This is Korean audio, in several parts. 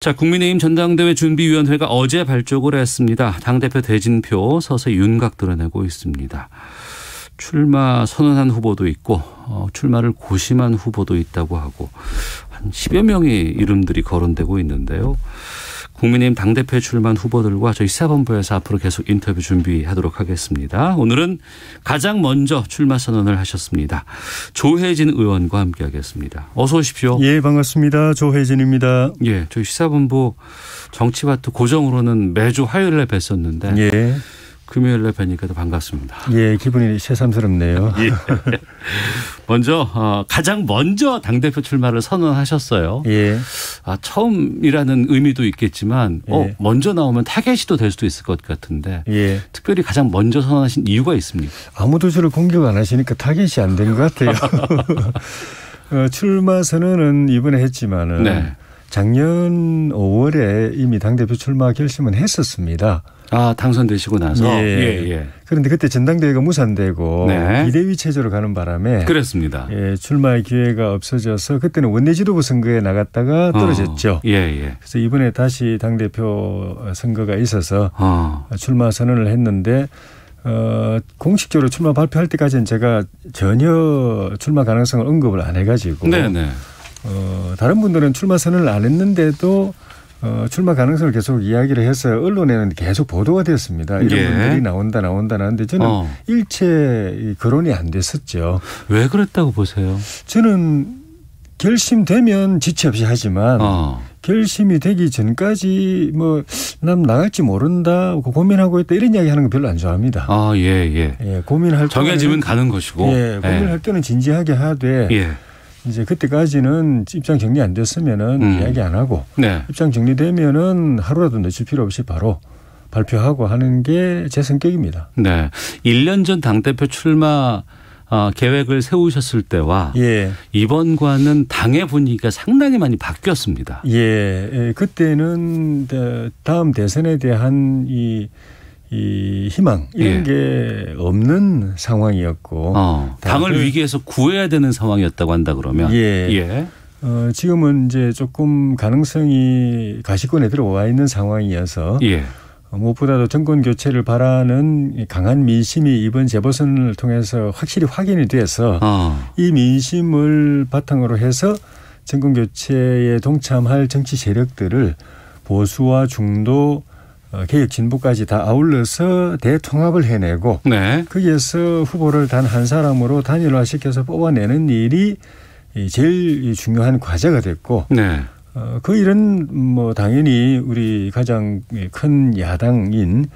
자, 국민의힘 전당대회 준비위원회가 어제 발족을 했습니다. 당대표 대진표 서서히 윤곽 드러내고 있습니다. 출마 선언한 후보도 있고 출마를 고심한 후보도 있다고 하고 한 10여 명의 이름들이 거론되고 있는데요. 국민의힘 당대표에 출마한 후보들과 저희 시사본부에서 앞으로 계속 인터뷰 준비하도록 하겠습니다. 오늘은 가장 먼저 출마 선언을 하셨습니다. 조혜진 의원과 함께하겠습니다. 어서 오십시오. 예, 반갑습니다. 조혜진입니다. 예, 저희 시사본부 정치와투 고정으로는 매주 화요일에 뵀었는데 예. 금요일에 뵈니까 더 반갑습니다. 예, 기분이 새삼스럽네요. 예. 가장 먼저 당대표 출마를 선언하셨어요. 예. 처음이라는 의미도 있겠지만 예. 먼저 나오면 타겟이 될 수도 있을 것 같은데 예. 특별히 가장 먼저 선언하신 이유가 있습니까? 아무도 저를 공격 안 하시니까 타겟이 안 된 것 같아요. 출마 선언은 이번에 했지만은 네. 작년 5월에 이미 당대표 출마 결심은 했었습니다. 당선되시고 나서. 예. 그런데 그때 전당대회가 무산되고 네. 비대위 체제로 가는 바람에 그렇습니다. 예, 출마의 기회가 없어져서 그때는 원내지도부 선거에 나갔다가 떨어졌죠. 예. 그래서 이번에 다시 당대표 선거가 있어서 출마 선언을 했는데 공식적으로 출마 발표할 때까지는 제가 전혀 출마 가능성을 언급을 안 해가지고 네네. 다른 분들은 출마 선언을 안 했는데도 출마 가능성을 계속 이야기를 해서 언론에는 계속 보도가 되었습니다. 이런 분들이 나온다 하는데 저는 일체 거론이 안 됐었죠. 왜 그랬다고 보세요? 저는 결심되면 지체 없이 하지만 결심이 되기 전까지 난 나갈지 모른다 고민하고 있다 이런 이야기 하는 거 별로 안 좋아합니다. 예. 고민할 정해지면 가는 것이고. 예, 고민할 때는 진지하게 하되 이제 그때까지는 입장 정리 안 됐으면은 이야기 안 하고 입장 정리되면은 하루라도 늦출 필요 없이 바로 발표하고 하는 게 제 성격입니다. 네. 1년 전 당대표 출마 계획을 세우셨을 때와 이번과는 당의 분위기가 상당히 많이 바뀌었습니다. 예. 그때는 다음 대선에 대한 이 희망 이런 게 없는 상황이었고 당을 위기에서 구해야 되는 상황이었다고 한다 그러면 지금은 이제 조금 가능성이 가시권에 들어와 있는 상황이어서 무엇보다도 정권 교체를 바라는 강한 민심이 이번 재보선을 통해서 확실히 확인이 돼서 이 민심을 바탕으로 해서 정권 교체에 동참할 정치 세력들을 보수와 중도 개혁 진보까지 다 아울러서 대통합을 해내고 거기에서 후보를 단 한 사람으로 단일화시켜서 뽑아내는 일이 제일 중요한 과제가 됐고 그 일은 당연히 우리 가장 큰 야당인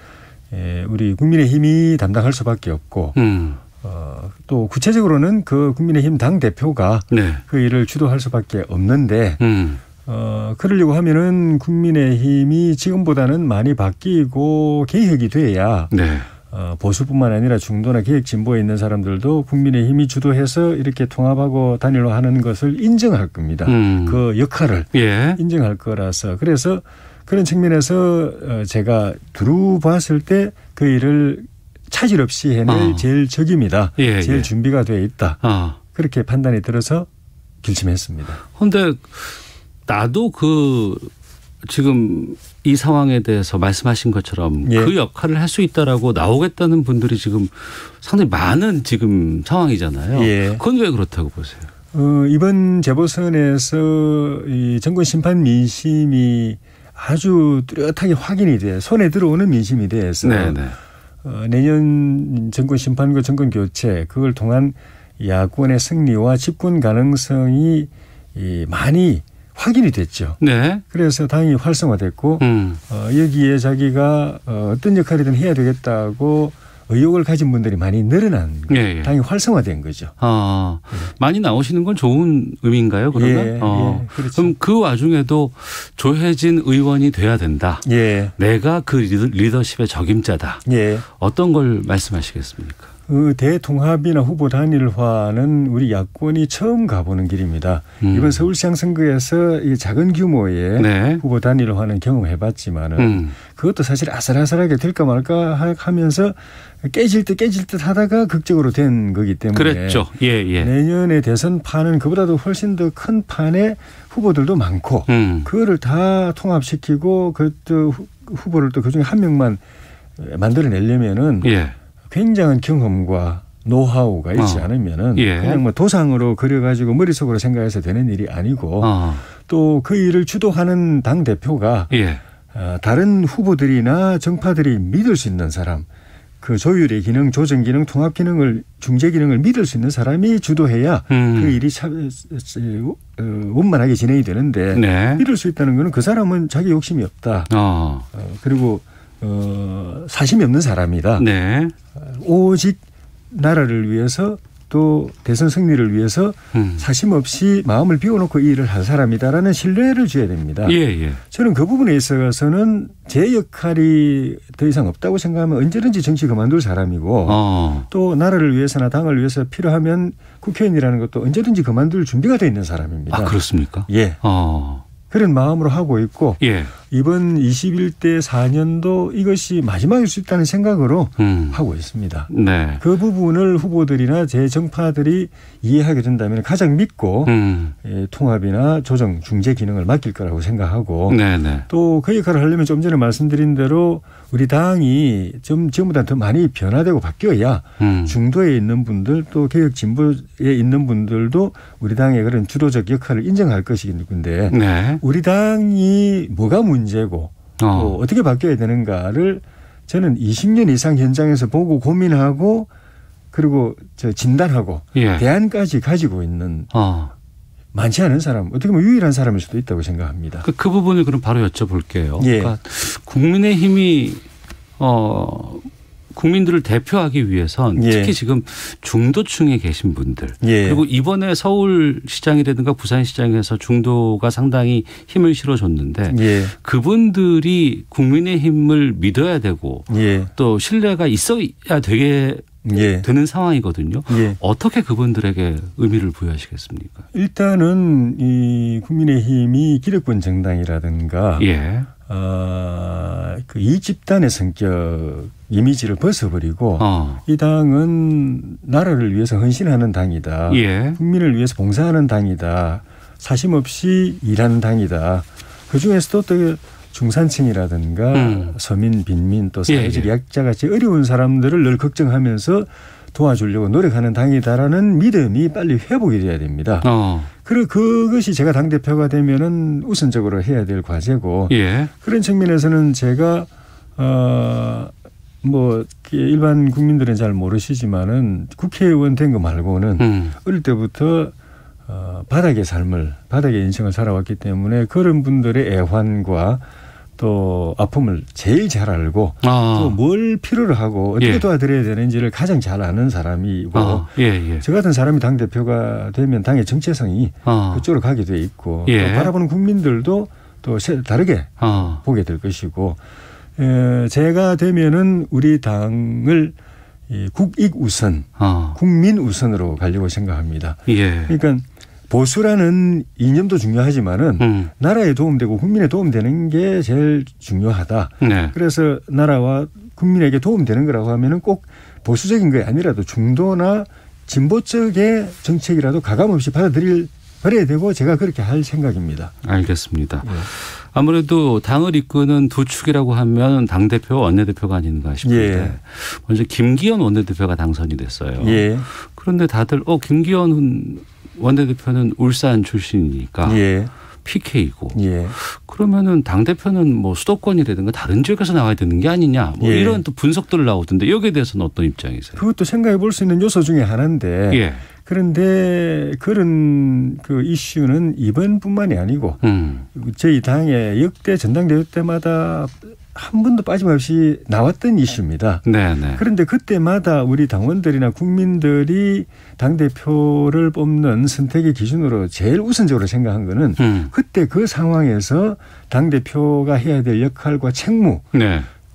우리 국민의힘이 담당할 수밖에 없고 또 구체적으로는 그 국민의힘 당대표가 그 일을 주도할 수밖에 없는데 그러려고 하면은 국민의힘이 지금보다는 많이 바뀌고 개혁이 돼야 보수뿐만 아니라 중도나 개혁 진보에 있는 사람들도 국민의힘이 주도해서 이렇게 통합하고 단일화하는 것을 인정할 겁니다. 그 역할을 인정할 거라서 그래서 그런 측면에서 제가 두루 봤을 때 그 일을 차질 없이 해낼 제일 적임이다. 제일 준비가 되어 있다. 그렇게 판단이 들어서 결심했습니다. 그런데 나도 지금 이 상황에 대해서 말씀하신 것처럼 그 역할을 할 수 있다라고 나오겠다는 분들이 지금 상당히 많은 지금 상황이잖아요. 그건 왜 그렇다고 보세요? 이번 재보선에서 이 정권 심판 민심이 아주 뚜렷하게 확인이 돼 손에 들어오는 민심이 돼서 내년 정권 심판과 정권 교체 그걸 통한 야권의 승리와 집권 가능성이 많이 확인이 됐죠. 그래서 당이 활성화됐고 여기에 자기가 어떤 역할이든 해야 되겠다고 의욕을 가진 분들이 많이 늘어난 당이 활성화된 거죠. 많이 나오시는 건 좋은 의미인가요? 그러면? 그렇죠. 그럼 그 와중에도 조혜진 의원이 돼야 된다. 내가 그 리더십의 적임자다. 어떤 걸 말씀하시겠습니까? 대통합이나 후보 단일화는 우리 야권이 처음 가보는 길입니다. 이번 서울시장 선거에서 이 작은 규모의 네. 후보 단일화는 경험해봤지만은 그것도 사실 아슬아슬하게 될까 말까 하면서 깨질 듯 하다가 극적으로 된 거기 때문에 그랬죠. 예. 내년에 대선판은 그보다도 훨씬 더 큰 판에 후보들도 많고 그거를 다 통합시키고 그것도 후보를 또 그중에 한 명만 만들어내려면은 예. 굉장한 경험과 노하우가 있지 않으면은 예. 그냥 뭐 도상으로 그려가지고 머릿속으로 생각해서 되는 일이 아니고 또 그 일을 주도하는 당 대표가 예. 다른 후보들이나 정파들이 믿을 수 있는 사람, 그 조율의 기능, 조정 기능, 통합 기능을 중재 기능을 믿을 수 있는 사람이 주도해야 그 일이 원만하게 진행이 되는데 네. 믿을 수 있다는 거는 그 사람은 자기 욕심이 없다. 그리고 사심이 없는 사람이다. 네. 오직 나라를 위해서 또 대선 승리를 위해서 사심 없이 마음을 비워놓고 이 일을 할 사람이다라는 신뢰를 줘야 됩니다. 예. 저는 그 부분에 있어서는 제 역할이 더 이상 없다고 생각하면 언제든지 정치 그만둘 사람이고 또 나라를 위해서나 당을 위해서 필요하면 국회의원이라는 것도 언제든지 그만둘 준비가 되어 있는 사람입니다. 아, 그렇습니까? 예. 그런 마음으로 하고 있고 예. 이번 21대 4년도 이것이 마지막일 수 있다는 생각으로 하고 있습니다. 네. 그 부분을 후보들이나 제 정파들이 이해하게 된다면 가장 믿고 통합이나 조정, 중재 기능을 맡길 거라고 생각하고 네네. 또 그 역할을 하려면 좀 전에 말씀드린 대로 우리 당이 좀 지금보다 더 많이 변화되고 바뀌어야 중도에 있는 분들 또 개혁 진보에 있는 분들도 우리 당의 그런 주도적 역할을 인정할 것인데 네. 우리 당이 뭐가 문제고 또 어떻게 바뀌어야 되는가를 저는 20년 이상 현장에서 보고 고민하고 그리고 진단하고 예. 대안까지 가지고 있는 많지 않은 사람, 어떻게 보면 유일한 사람일 수도 있다고 생각합니다. 그 부분을 그럼 바로 여쭤볼게요. 예. 그러니까 국민의힘이 국민들을 대표하기 위해선 특히 지금 중도층에 계신 분들 그리고 이번에 서울시장이라든가 부산시장에서 중도가 상당히 힘을 실어줬는데 그분들이 국민의힘을 믿어야 되고 또 신뢰가 있어야 되게 되는 상황이거든요. 어떻게 그분들에게 의미를 부여하시겠습니까? 일단은 이 국민의힘이 기득권 정당이라든가 그 이 집단의 성격 이미지를 벗어버리고 이 당은 나라를 위해서 헌신하는 당이다. 국민을 위해서 봉사하는 당이다. 사심 없이 일하는 당이다. 그중에서도 또 중산층이라든가 서민, 빈민 또 사회적 약자같이 어려운 사람들을 늘 걱정하면서 도와주려고 노력하는 당이다라는 믿음이 빨리 회복이 돼야 됩니다. 그리고 그것이 제가 당대표가 되면은 우선적으로 해야 될 과제고 그런 측면에서는 제가 뭐 일반 국민들은 잘 모르시지만은 국회의원 된 거 말고는 어릴 때부터 바닥의 삶을 바닥의 인생을 살아왔기 때문에 그런 분들의 애환과 또 아픔을 제일 잘 알고 또 뭘 필요로 하고 어떻게 도와드려야 되는지를 가장 잘 아는 사람이고 저 같은 사람이 당대표가 되면 당의 정체성이 그쪽으로 가게 돼 있고 또 바라보는 국민들도 또 다르게 보게 될 것이고 제가 되면은 우리 당을 국익 우선 국민 우선으로 가려고 생각합니다. 그러니까 보수라는 이념도 중요하지만은 나라에 도움되고 국민에 도움되는 게 제일 중요하다. 그래서 나라와 국민에게 도움되는 거라고 하면은 꼭 보수적인 게 아니라도 중도나 진보 쪽의 정책이라도 가감없이 버려야 되고 제가 그렇게 할 생각입니다. 알겠습니다. 아무래도 당을 이끄는 두 축이라고 하면 당대표 원내대표가 아닌가 싶은데 먼저 김기현 원내대표가 당선이 됐어요. 그런데 다들 김기현 원내대표는 울산 출신이니까 PK고 그러면은 당대표는 뭐 수도권이라든가 다른 지역에서 나와야 되는 게 아니냐 뭐 이런 또 분석들 나오던데 여기에 대해서는 어떤 입장이세요? 그것도 생각해 볼 수 있는 요소 중에 하나인데 그런데 그런 그 이슈는 이번뿐만이 아니고 저희 당의 역대 전당대회 때마다 한 번도 빠짐없이 나왔던 이슈입니다. 그런데 그때마다 우리 당원들이나 국민들이 당대표를 뽑는 선택의 기준으로 제일 우선적으로 생각한 거는 그때 그 상황에서 당대표가 해야 될 역할과 책무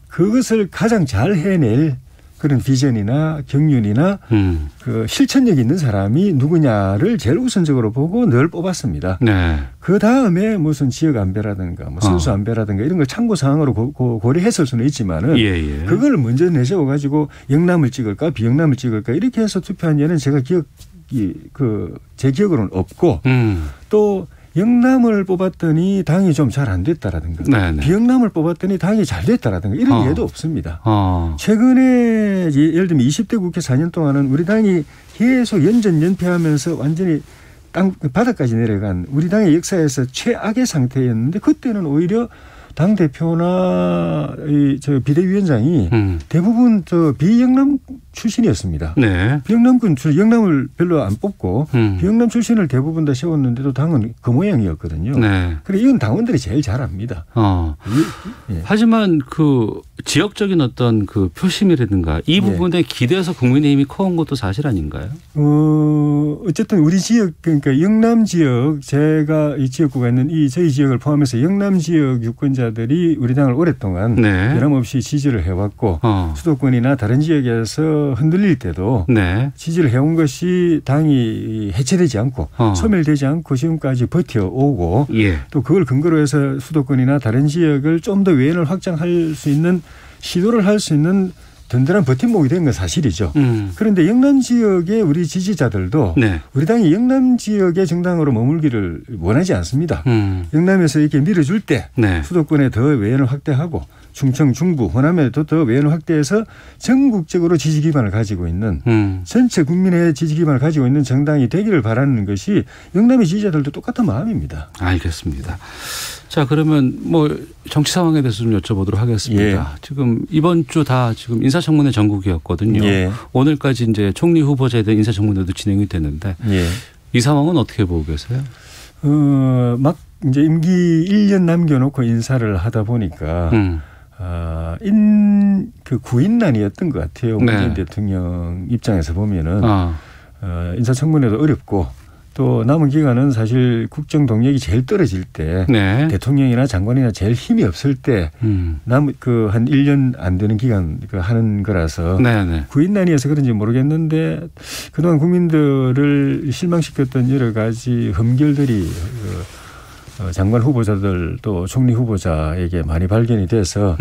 그것을 가장 잘 해낼 그런 비전이나 경륜이나 그 실천력 있는 사람이 누구냐를 제일 우선적으로 보고 늘 뽑았습니다. 네. 그 다음에 무슨 지역 안배라든가 뭐 선수 안배라든가 이런 걸 참고 사항으로 고려했을 수는 있지만은 그걸 먼저 내세워 가지고 영남을 찍을까 비영남을 찍을까 이렇게 해서 투표한 예는 제가 제 기억으로는 없고 또 영남을 뽑았더니 당이 좀 잘 안 됐다라든가 네네. 비영남을 뽑았더니 당이 잘 됐다라든가 이런 예도 없습니다. 최근에 예를 들면 20대 국회 4년 동안은 우리 당이 계속 연전연패하면서 완전히 땅 바닥까지 내려간 우리 당의 역사에서 최악의 상태였는데 그때는 오히려 당 대표나 저 비대위원장이 대부분 저 비영남 출신이었습니다. 네. 비영남군 영남을 별로 안 뽑고 비영남 출신을 대부분 다 세웠는데도 당은 그 모양이었거든요. 네. 그래 이건 당원들이 제일 잘 압니다. 예. 하지만 그 지역적인 어떤 그 표심이라든가 이 부분에 기대해서 국민의힘이 커온 것도 사실 아닌가요? 어쨌든 우리 지역 그러니까 영남 지역 제가 이 지역구가 있는 저희 지역을 포함해서 영남 지역 유권자들이 우리 당을 오랫동안 변함없이 지지를 해왔고 수도권이나 다른 지역에서 흔들릴 때도 지지를 해온 것이 당이 해체되지 않고 소멸되지 않고 지금까지 버텨오고 또 그걸 근거로 해서 수도권이나 다른 지역을 좀 더 외연을 확장할 수 있는 시도를 할 수 있는 든든한 버팀목이 된 건 사실이죠. 그런데 영남 지역의 우리 지지자들도 우리 당이 영남 지역의 정당으로 머물기를 원하지 않습니다. 영남에서 이렇게 밀어줄 때 수도권에 더 외연을 확대하고 충청, 중부, 호남에도 더 외연을 확대해서 전국적으로 지지 기반을 가지고 있는 전체 국민의 지지 기반을 가지고 있는 정당이 되기를 바라는 것이 영남의 지지자들도 똑같은 마음입니다. 알겠습니다. 자, 그러면 뭐 정치 상황에 대해서 좀 여쭤보도록 하겠습니다. 지금 이번 주 다 지금 인사청문회 전국이었거든요. 오늘까지 이제 총리 후보자에 대한 인사청문회도 진행이 됐는데 이 상황은 어떻게 보고 계세요? 막 이제 임기 1년 남겨놓고 인사를 하다 보니까 그 구인난이었던 것 같아요. 문재인 대통령 입장에서 보면은 인사청문회도 어렵고 또 남은 기간은 사실 국정 동력이 제일 떨어질 때 대통령이나 장관이나 제일 힘이 없을 때 그 한 1년 안 되는 기간 하는 거라서 구인난이어서 그런지 모르겠는데 그동안 국민들을 실망시켰던 여러 가지 흠결들이 장관 후보자들 또 총리 후보자에게 많이 발견이 돼서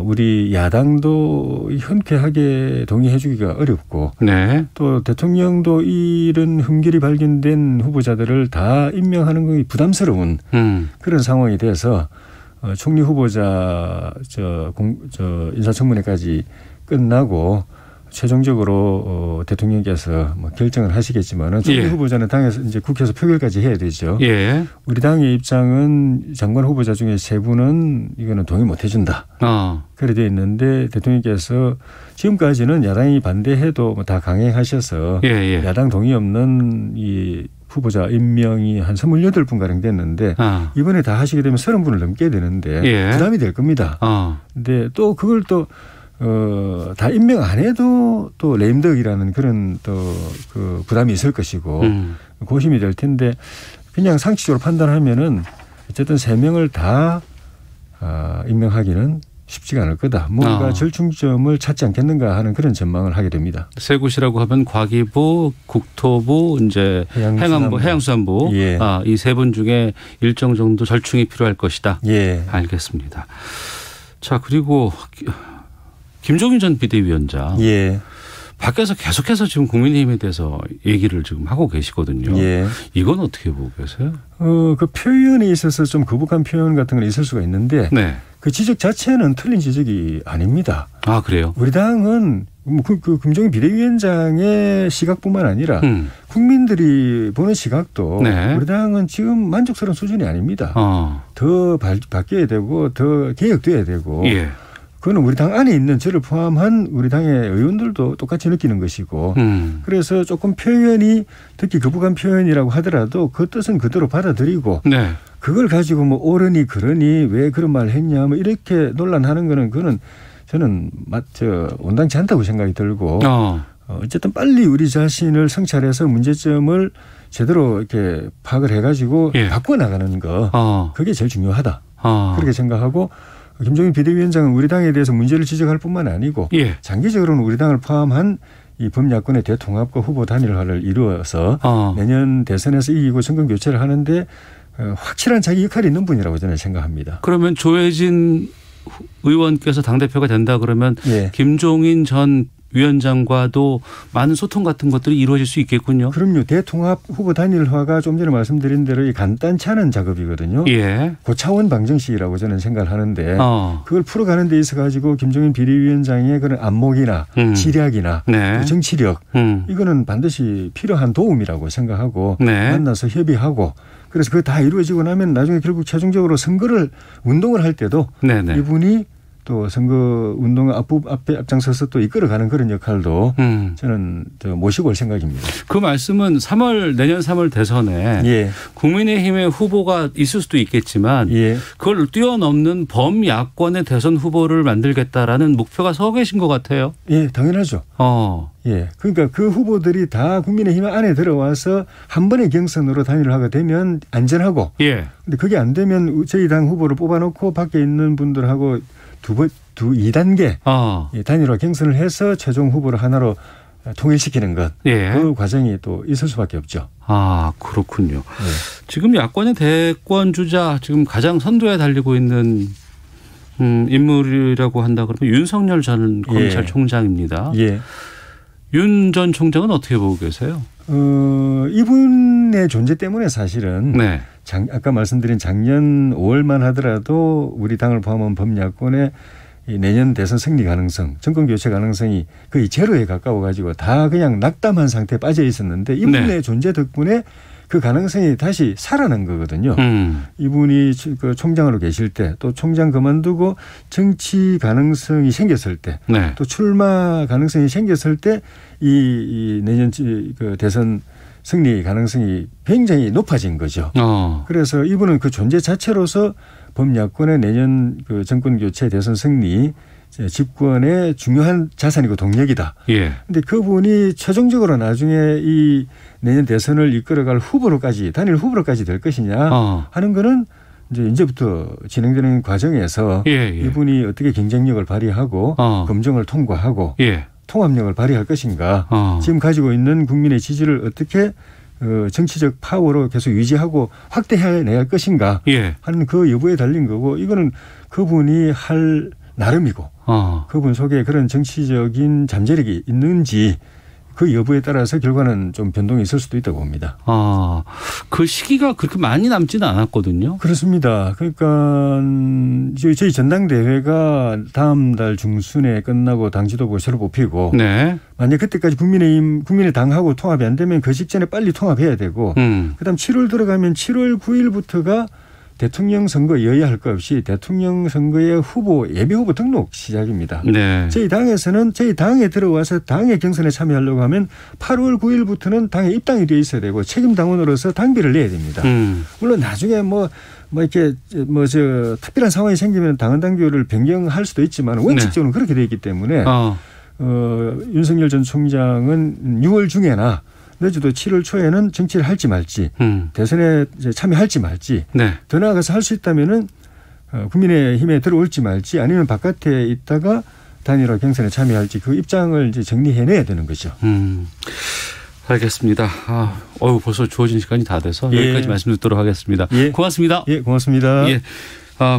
우리 야당도 흔쾌하게 동의해 주기가 어렵고 또 대통령도 이런 흠결이 발견된 후보자들을 다 임명하는 것이 부담스러운 그런 상황이 돼서 총리 후보자 인사청문회까지 끝나고 최종적으로 대통령께서 뭐 결정을 하시겠지만은 총리 후보자는 당에서 이제 국회에서 표결까지 해야 되죠. 우리 당의 입장은 장관 후보자 중에 3분은 이거는 동의 못 해준다. 그래 되어 있는데 대통령께서 지금까지는 야당이 반대해도 다 강행하셔서 야당 동의 없는 이 후보자 임명이 한 28분 가량 됐는데 이번에 다 하시게 되면 30분을 넘게 되는데 부담이 될 겁니다. 근데 또 그걸 또 다 임명 안 해도 또 레임덕이라는 그런 또 그 부담이 있을 것이고 고심이 될 텐데 그냥 상식적으로 판단하면은 어쨌든 3명을 다 임명하기는 쉽지가 않을 거다. 뭔가 절충점을 찾지 않겠는가 하는 그런 전망을 하게 됩니다. 세 곳이라고 하면 과기부, 국토부, 이제 해양부, 해양수산부 이 3분 중에 일정 정도 절충이 필요할 것이다. 알겠습니다. 자, 그리고 김종인 전 비대위원장 밖에서 계속해서 지금 국민의힘에 대해서 얘기를 지금 하고 계시거든요. 이건 어떻게 보고 계세요? 그 표현에 있어서 좀 거북한 표현 같은 건 있을 수가 있는데 그 지적 자체는 틀린 지적이 아닙니다. 아, 그래요? 우리 당은 그 김종인 비대위원장의 시각뿐만 아니라 국민들이 보는 시각도 우리 당은 지금 만족스러운 수준이 아닙니다. 더 바뀌어야 되고 더 개혁돼야 되고 그거는 우리 당 안에 있는 저를 포함한 우리 당의 의원들도 똑같이 느끼는 것이고 그래서 조금 표현이 특히 거북한 표현이라고 하더라도 그 뜻은 그대로 받아들이고 그걸 가지고 뭐 옳으니 그러니 왜 그런 말을 했냐 뭐 이렇게 논란하는 거는 그거는 저는 온당치 않다고 생각이 들고 어쨌든 빨리 우리 자신을 성찰해서 문제점을 제대로 이렇게 파악을 해가지고 바꿔나가는 거 그게 제일 중요하다. 그렇게 생각하고 김종인 비대위원장은 우리 당에 대해서 문제를 지적할 뿐만 아니고 예. 장기적으로는 우리 당을 포함한 이 범야권의 대통합과 후보 단일화를 이루어서 내년 대선에서 이기고 정권 교체를 하는데 확실한 자기 역할이 있는 분이라고 저는 생각합니다. 그러면 조혜진 의원께서 당대표가 된다 그러면 예. 김종인 전 위원장과도 많은 소통 같은 것들이 이루어질 수 있겠군요. 그럼요. 대통합 후보 단일화가 좀 전에 말씀드린 대로 간단치 않은 작업이거든요. 예. 고차원 방정식이라고 저는 생각을 하는데 그걸 풀어가는 데 있어 가지고 김종인 비대위원장의 그런 안목이나 지략이나 네. 정치력 이거는 반드시 필요한 도움이라고 생각하고 네. 만나서 협의하고 그래서 그게 다 이루어지고 나면 나중에 결국 최종적으로 운동을 할 때도 네네. 이분이 또 선거 운동 앞에 앞장서서 또 이끌어가는 그런 역할도 저는 모시고 올 생각입니다. 그 말씀은 내년 3월 대선에 예. 국민의힘의 후보가 있을 수도 있겠지만 예. 그걸 뛰어넘는 범야권의 대선 후보를 만들겠다라는 목표가 서 계신 것 같아요. 예, 당연하죠. 예, 그러니까 그 후보들이 다 국민의힘 안에 들어와서 한 번의 경선으로 단일화가 되면 안전하고 예. 근데 그게 안 되면 저희 당 후보를 뽑아놓고 밖에 있는 분들하고 2단계 단일화 경선을 해서 최종 후보를 하나로 통일시키는 것. 예. 그 과정이 또 있을 수밖에 없죠. 아, 그렇군요. 예. 지금 야권의 대권 주자 지금 가장 선두에 달리고 있는 인물이라고 한다 그러면 윤석열 전 검찰총장입니다. 예. 윤 전 총장은 어떻게 보고 계세요? 이분의 존재 때문에 사실은 네. 아까 말씀드린 작년 5월만 하더라도 우리 당을 포함한 범야권의 내년 대선 승리 가능성, 정권 교체 가능성이 거의 제로에 가까워 가지고 다 그냥 낙담한 상태에 빠져 있었는데 이분의 네. 존재 덕분에 그 가능성이 다시 살아난 거거든요. 이분이 그 총장으로 계실 때 또 총장 그만두고 정치 가능성이 생겼을 때 네. 또 출마 가능성이 생겼을 때 이 내년 그 대선 승리 가능성이 굉장히 높아진 거죠. 그래서 이분은 그 존재 자체로서 범야권의 내년 그 정권 교체 대선 승리 집권의 중요한 자산이고 동력이다. 그런데 예. 그분이 최종적으로 나중에 이 내년 대선을 이끌어갈 후보로까지 단일 후보로까지 될 것이냐 하는 거는 이제부터 진행되는 과정에서 이분이 어떻게 경쟁력을 발휘하고 검증을 통과하고 통합력을 발휘할 것인가 지금 가지고 있는 국민의 지지를 어떻게 정치적 파워로 계속 유지하고 확대해내야 할 것인가 하는 그 여부에 달린 거고 이거는 그분이 할 나름이고 그분 속에 그런 정치적인 잠재력이 있는지 그 여부에 따라서 결과는 좀 변동이 있을 수도 있다고 봅니다. 그 시기가 그렇게 많이 남지는 않았거든요. 그렇습니다. 그러니까 저희 전당대회가 다음 달 중순에 끝나고 당 지도부가 새로 뽑히고 네. 만약 그때까지 국민의당하고 통합이 안 되면 그 직전에 빨리 통합해야 되고 그다음 7월 들어가면 7월 9일부터가 대통령 선거 여야 할 것 없이 대통령 선거의 예비 후보 등록 시작입니다. 네. 저희 당에서는 저희 당에 들어와서 당의 경선에 참여하려고 하면 8월 9일부터는 당에 입당이 되어 있어야 되고 책임 당원으로서 당비를 내야 됩니다. 물론 나중에 특별한 상황이 생기면 당원 당규를 변경할 수도 있지만 원칙적으로는 네. 그렇게 되어 있기 때문에 윤석열 전 총장은 6월 중에나 늦어도 7월 초에는 정치를 할지 말지 대선에 참여할지 말지 네. 더 나아가서 할 수 있다면은 국민의힘에 들어올지 말지 아니면 바깥에 있다가 단일화 경선에 참여할지 그 입장을 이제 정리해내야 되는 거죠. 알겠습니다. 벌써 주어진 시간이 다 돼서 여기까지 말씀 듣도록 하겠습니다. 고맙습니다. 예, 고맙습니다.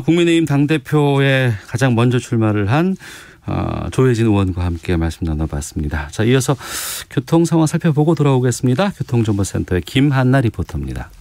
국민의힘 당대표에 가장 먼저 출마를 한 조혜진 의원과 함께 말씀 나눠봤습니다. 자, 이어서 교통 상황 살펴보고 돌아오겠습니다. 교통정보센터의 김한나 리포터입니다.